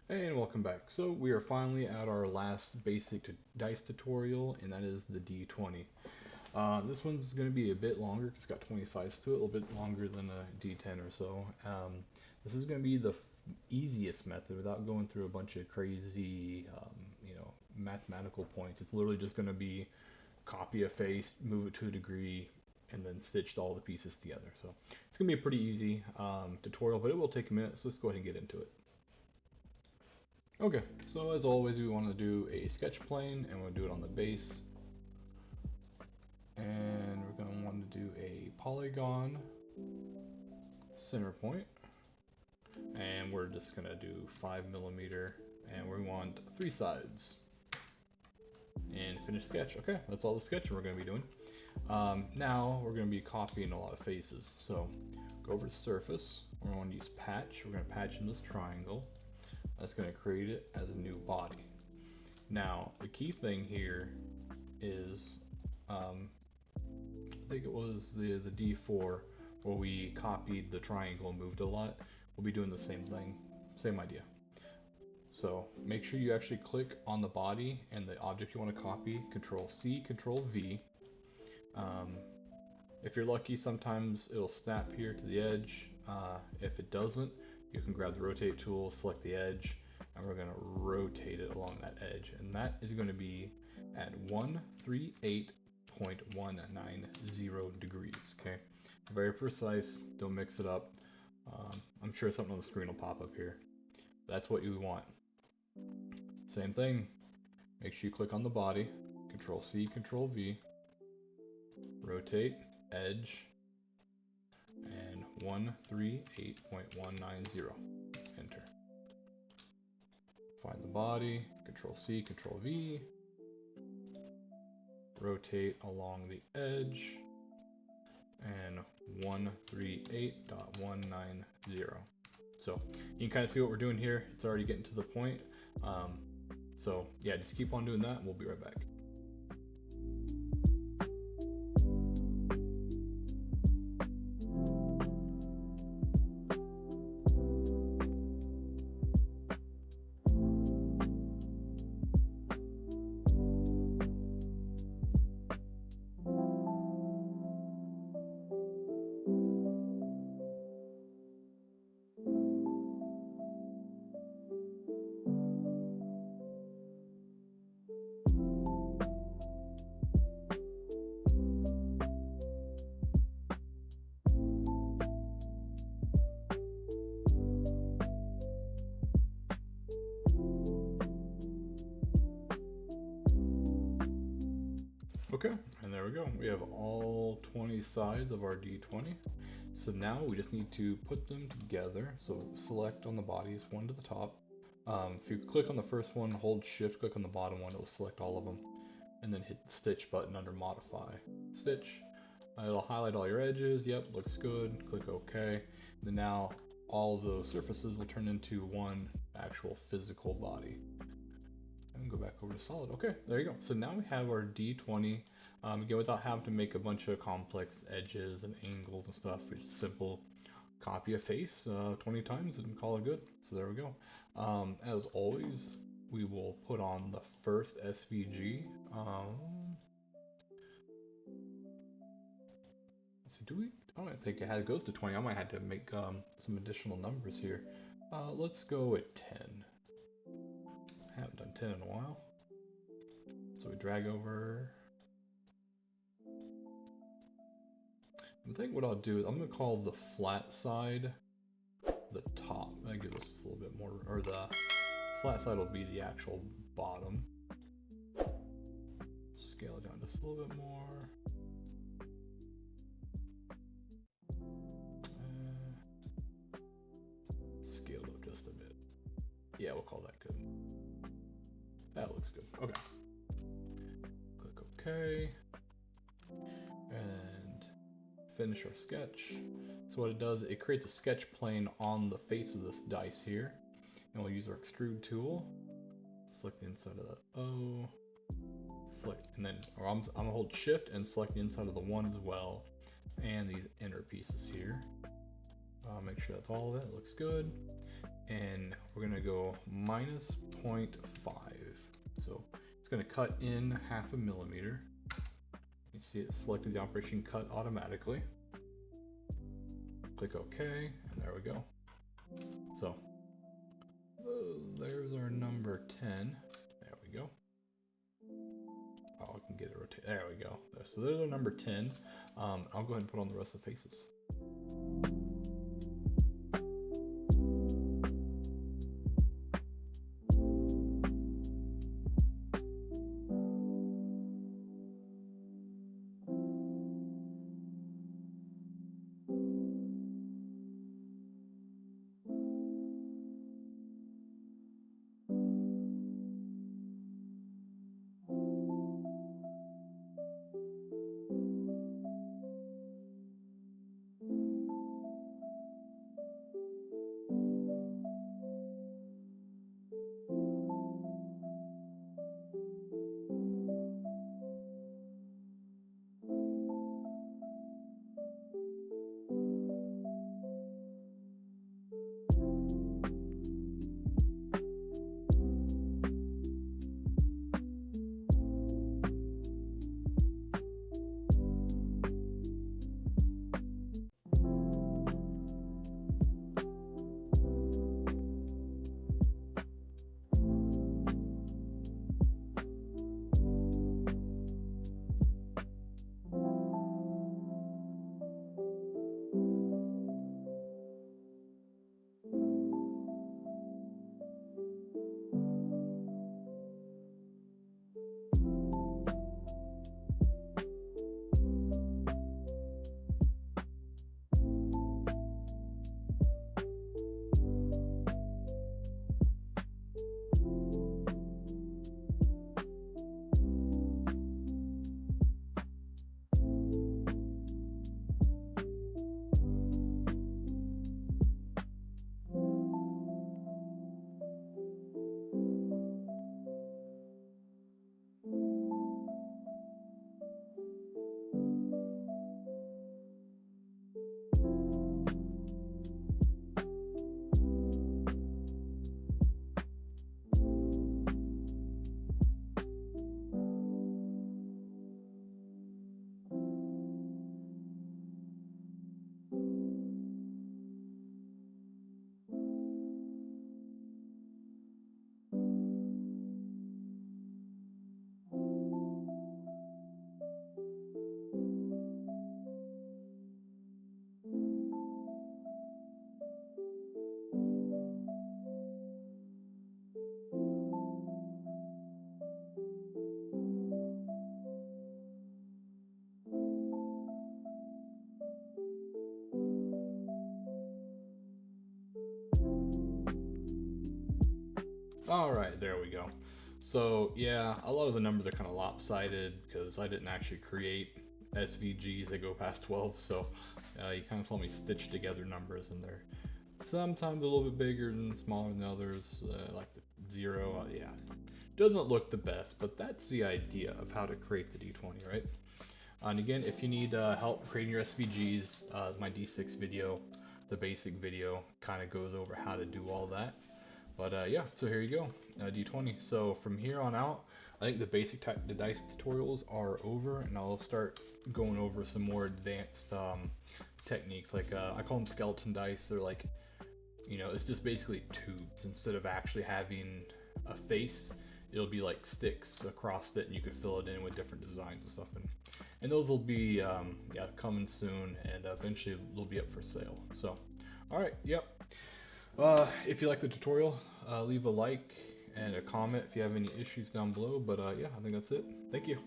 And welcome back. So we are finally at our last basic dice tutorial, and that is the D20. This one's going to be a bit longer. It's got 20 sides to it, a little bit longer than a D10 or so. This is going to be the easiest method without going through a bunch of crazy, mathematical points. It's literally just going to be copy a face, move it to a degree, and then stitch all the pieces together. So it's going to be a pretty easy tutorial, but it will take a minute, so let's go ahead and get into it. Okay, so as always, we want to do a sketch plane, and we'll do it on the base. And we're going to want to do a polygon center point, and we're just going to do 5 mm, and we want 3 sides. And finish sketch. Okay, that's all the sketching we're going to be doing. Now we're going to be copying a lot of faces. So go over to surface. We're going to use patch. We're going to patch in this triangle. That's going to create it as a new body. Now, the key thing here is, I think it was the D4 where we copied the triangle and moved a lot. We'll be doing the same thing, same idea. So make sure you actually click on the body and the object you want to copy, Control C, Control V. If you're lucky, sometimes it'll snap here to the edge. If it doesn't, you can grab the rotate tool, select the edge, and we're going to rotate it along that edge. And that is going to be at 138.190 degrees, okay? Very precise, don't mix it up. I'm sure something on the screen will pop up here. That's what you want. Same thing, make sure you click on the body, Control C, Control V, rotate, edge, and 138.190. Enter. Find the body, Control C, Control V, rotate along the edge, and 138.190. So you can kind of see what we're doing here. It's already getting to the point. So yeah, just keep on doing that and we'll be right back. Okay, and there we go. We have all 20 sides of our D20. So now we just need to put them together. So select on the bodies, one to the top. If you click on the first one, hold shift, click on the bottom one, it'll select all of them. And then hit the stitch button under modify. Stitch. It'll highlight all your edges. Yep, looks good. Click OK. Then now all those surfaces will turn into one actual physical body. And go back over to solid. Okay, there you go. So now we have our D20. Again, without having to make a bunch of complex edges and angles and stuff, we just simple copy a face 20 times and call it good. So there we go. As always, we will put on the first SVG. So do we? I don't think it goes to 20. I might have to make some additional numbers here. Let's go at 10. Haven't done 10 in a while. So we drag over. I think what I'll do is I'm going to call the flat side the top. That gives us a little bit more, or the flat side will be the actual bottom. Scale it down just a little bit more. Scale it up just a bit. Yeah, we'll call that good. That looks good. Okay. Click OK. And finish our sketch. So what it does, it creates a sketch plane on the face of this dice here. And we'll use our extrude tool. Select the inside of that O. Select, and then I'm gonna hold shift and select the inside of the 1 as well. And these inner pieces here. Make sure that's all of it. Looks good. and we're gonna go minus 0.5. So it's gonna cut in 0.5 millimeter. You see it selected the operation cut automatically. Click OK, and there we go. So there's our number 10. There we go. Oh, I can get it rotate. There we go. So there's our number 10. I'll go ahead and put on the rest of the faces. Alright, there we go. So yeah, a lot of the numbers are kind of lopsided because I didn't actually create SVGs that go past 12, so you kind of saw me stitch together numbers, and they're sometimes a little bit bigger and smaller than others, like the 0, yeah. Doesn't look the best, but that's the idea of how to create the D20, right? And again, if you need help creating your SVGs, my D6 video, the basic video, kind of goes over how to do all that. But yeah, so here you go, D20. So from here on out, I think the basic the dice tutorials are over, and I'll start going over some more advanced techniques. Like I call them skeleton dice. They're like, you know, it's just basically tubes. Instead of actually having a face, it'll be like sticks across it, and you could fill it in with different designs and stuff. And those will be yeah, coming soon, and eventually they'll be up for sale. So, all right, yep. If you like the tutorial, leave a like and a comment if you have any issues down below. But yeah, I think that's it. Thank you.